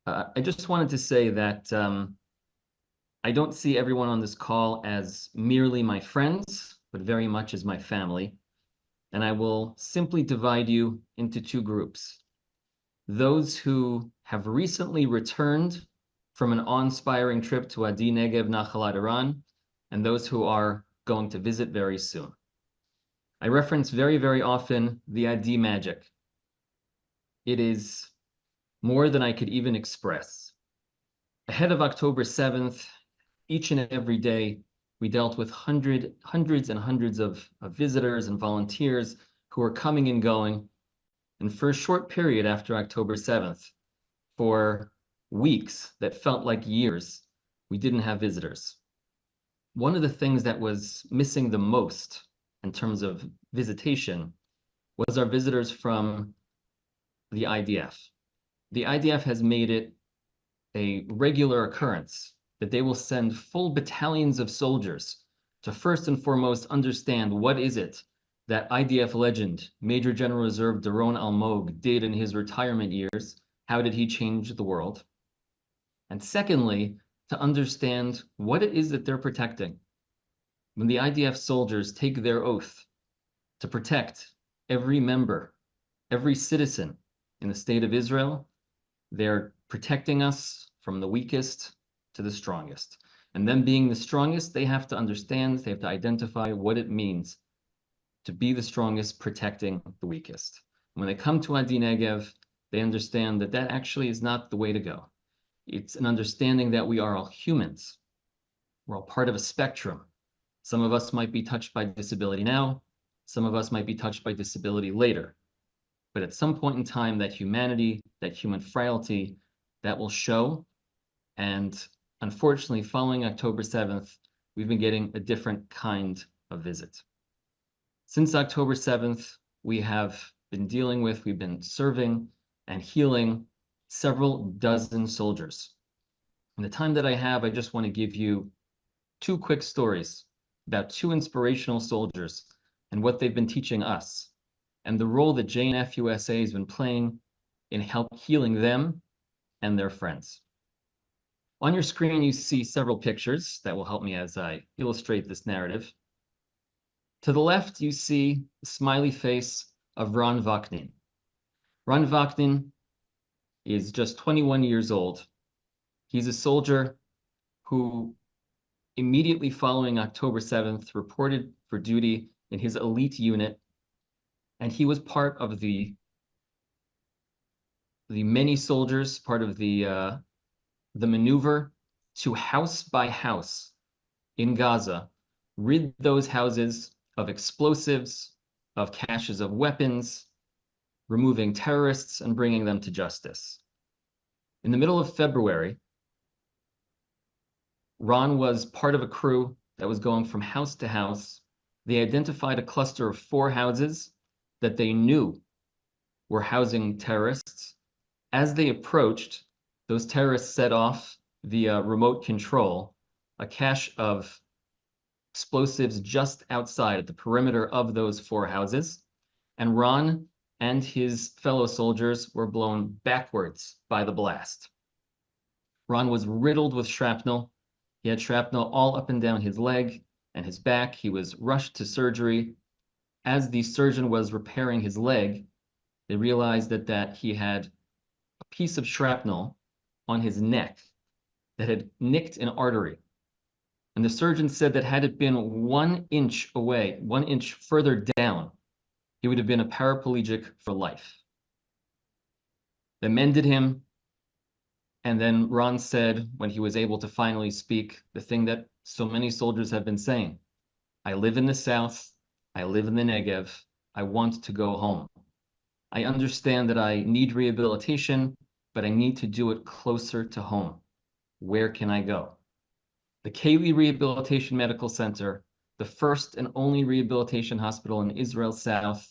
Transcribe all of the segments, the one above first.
I just wanted to say that I don't see everyone on this call as merely my friends, but very much as my family. And I will simply divide you into two groups. Those who have recently returned from an awe-inspiring trip to Adi Negev Nachalat Iran, and those who are going to visit very soon. I reference very, very often the Adi magic. It is more than I could even express. Ahead of October 7th, each and every day, we dealt with hundreds and hundreds of visitors and volunteers who were coming and going. And for a short period after October 7th, for weeks that felt like years, we didn't have visitors. One of the things that was missing the most in terms of visitation was our visitors from the IDF. The IDF has made it a regular occurrence that they will send full battalions of soldiers to first and foremost understand what is it that IDF legend, Major General Reserve Doron Almog, did in his retirement years. How did he change the world? And secondly, to understand what it is that they're protecting. When the IDF soldiers take their oath to protect every member, every citizen in the state of Israel, they're protecting us from the weakest to the strongest. And them being the strongest, they have to understand, they have to identify what it means to be the strongest, protecting the weakest. When they come to Adi Negev, they understand that that actually is not the way to go. It's an understanding that we are all humans. We're all part of a spectrum. Some of us might be touched by disability now. Some of us might be touched by disability later. But at some point in time, that humanity, that human frailty, that will show. And unfortunately, following October 7th, we've been getting a different kind of visit. Since October 7th, we've been serving and healing several dozen soldiers. In the time that I have, I just want to give you two quick stories about two inspirational soldiers and what they've been teaching us, and the role that JNF-USA has been playing in healing them and their friends. On your screen, you see several pictures that will help me as I illustrate this narrative. To the left, you see the smiley face of Ron Vaknin. Ron Vaknin is just 21 years old. He's a soldier who, immediately following October 7th, reported for duty in his elite unit, and he was part of the many soldiers, part of the maneuver to house by house in Gaza, rid those houses of explosives, of caches of weapons, removing terrorists and bringing them to justice. In the middle of February, Ron was part of a crew that was going from house to house. They identified a cluster of 4 houses that they knew were housing terrorists. As they approached, those terrorists set off via remote control a cache of explosives just outside at the perimeter of those 4 houses. And Ron and his fellow soldiers were blown backwards by the blast. Ron was riddled with shrapnel. He had shrapnel all up and down his leg and his back. He was rushed to surgery. As the surgeon was repairing his leg, they realized that he had a piece of shrapnel on his neck that had nicked an artery. And the surgeon said that had it been 1 inch away, 1 inch further down, he would have been a paraplegic for life. They mended him. And then Ron said, when he was able to finally speak, the thing that so many soldiers have been saying: I live in the South. I live in the Negev. I want to go home. I understand that I need rehabilitation, but I need to do it closer to home. Where can I go? The Elie Rehabilitation Medical Center, the first and only rehabilitation hospital in Israel South,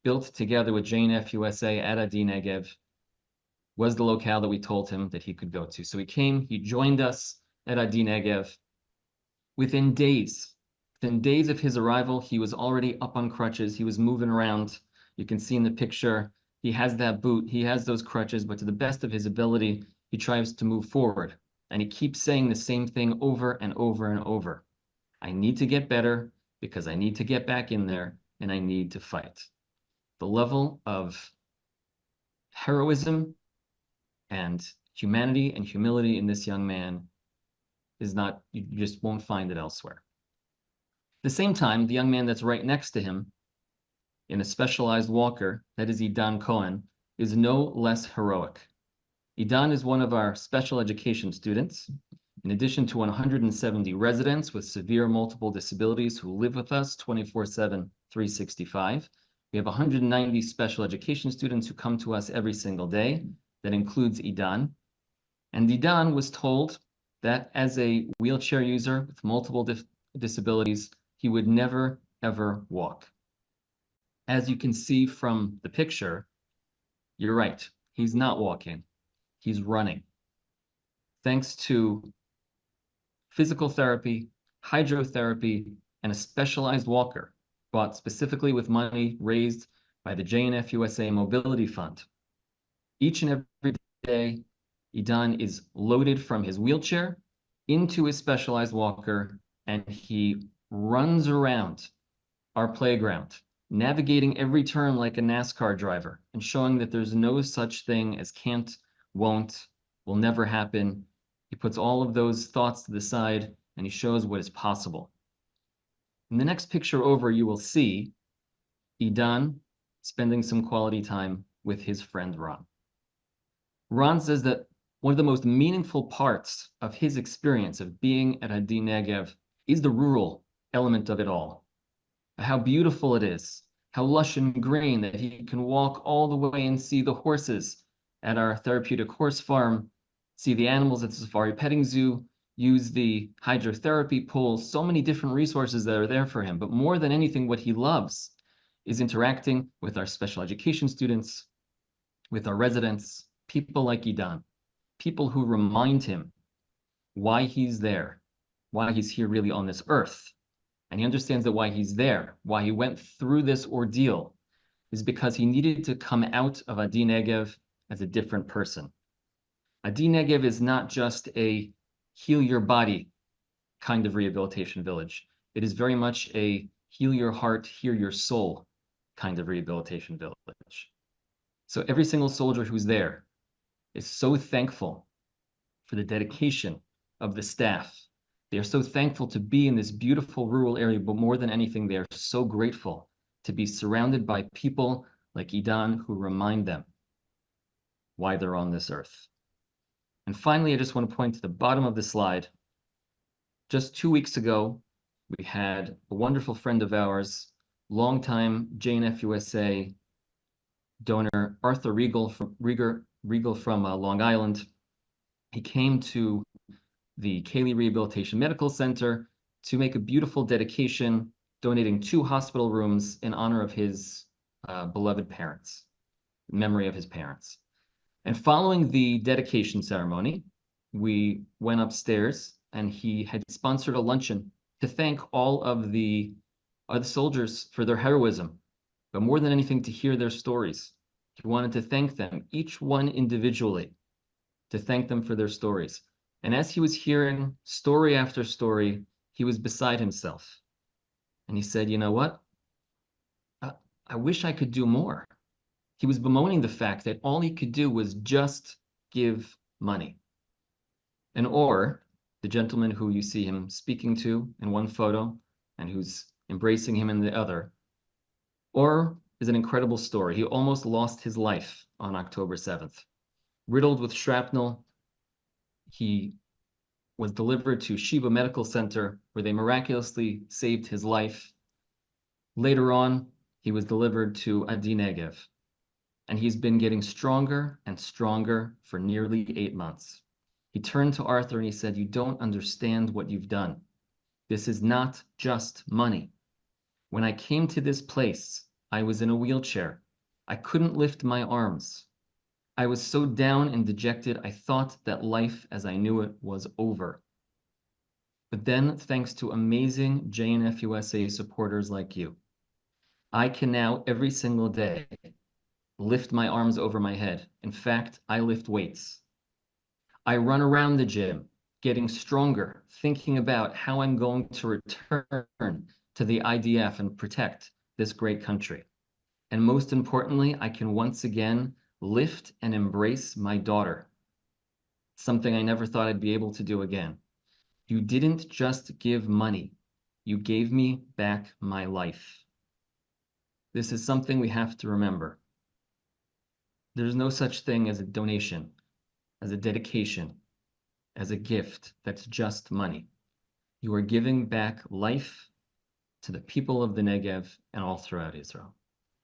built together with JNF-USA at Adi Negev, was the locale that we told him that he could go to. So he came, he joined us at Adi Negev. Within days of his arrival, he was already up on crutches. He was moving around. You can see in the picture, he has that boot, he has those crutches, but to the best of his ability, he tries to move forward, and he keeps saying the same thing over and over and over. I need to get better because I need to get back in there and I need to fight. The level of heroism and humanity and humility in this young man is not, you just won't find it elsewhere. At the same time, the young man that's right next to him in a specialized walker, that is Idan Cohen, is no less heroic. Idan is one of our special education students. In addition to 170 residents with severe multiple disabilities who live with us 24/7, 365, we have 190 special education students who come to us every single day. That includes Idan. And Idan was told that as a wheelchair user with multiple disabilities, he would never, ever walk. As you can see from the picture, you're right, he's not walking, he's running. Thanks to physical therapy, hydrotherapy, and a specialized walker bought specifically with money raised by the JNF-USA Mobility Fund. Each and every day, Idan is loaded from his wheelchair into his specialized walker, and he runs around our playground, navigating every turn like a NASCAR driver and showing that there's no such thing as can't, won't, will never happen. He puts all of those thoughts to the side and he shows what is possible. In the next picture over, you will see Idan spending some quality time with his friend Ron. Ron says that one of the most meaningful parts of his experience of being at Adi Negev is the rural element of it all. How beautiful it is, how lush and green that he can walk all the way and see the horses at our therapeutic horse farm, see the animals at the safari petting zoo, use the hydrotherapy pool, so many different resources that are there for him. But more than anything, what he loves is interacting with our special education students, with our residents, people like Idan, people who remind him why he's there, why he's here really on this earth. And he understands that why he's there, why he went through this ordeal, is because he needed to come out of Adi Negev as a different person. Adi Negev is not just a heal your body kind of rehabilitation village. It is very much a heal your heart, heal your soul kind of rehabilitation village. So every single soldier who's there is so thankful for the dedication of the staff. They are so thankful to be in this beautiful rural area, but more than anything, they are so grateful to be surrounded by people like Idan who remind them why they're on this earth. And finally, I just want to point to the bottom of the slide. Just 2 weeks ago, we had a wonderful friend of ours, longtime JNF-USA donor, Arthur Regal from Long Island. He came to the Elie Rehabilitation Medical Center to make a beautiful dedication, donating 2 hospital rooms in honor of his beloved parents, in memory of his parents. And following the dedication ceremony, we went upstairs and he had sponsored a luncheon to thank all of the soldiers for their heroism, but more than anything, to hear their stories. He wanted to thank them, each one individually, to thank them for their stories. And as he was hearing story after story, he was beside himself. And he said, you know what? I wish I could do more. He was bemoaning the fact that all he could do was just give money. And Or, the gentleman who you see him speaking to in one photo and who's embracing him in the other, Or is an incredible story. He almost lost his life on October 7th. Riddled with shrapnel, he was delivered to Sheba Medical Center, where they miraculously saved his life. Later on, he was delivered to Adi Negev, and he's been getting stronger and stronger for nearly 8 months. He turned to Arthur and he said, you don't understand what you've done. This is not just money. When I came to this place, I was in a wheelchair. I couldn't lift my arms. I was so down and dejected, I thought that life as I knew it was over. But then, thanks to amazing JNF-USA supporters like you, I can now, every single day, lift my arms over my head. In fact, I lift weights. I run around the gym, getting stronger, thinking about how I'm going to return to the IDF and protect this great country. And most importantly, I can once again lift and embrace my daughter, something I never thought I'd be able to do again. You didn't just give money, you gave me back my life. This is something we have to remember. There's no such thing as a donation, as a dedication, as a gift that's just money. You are giving back life to the people of the Negev and all throughout Israel.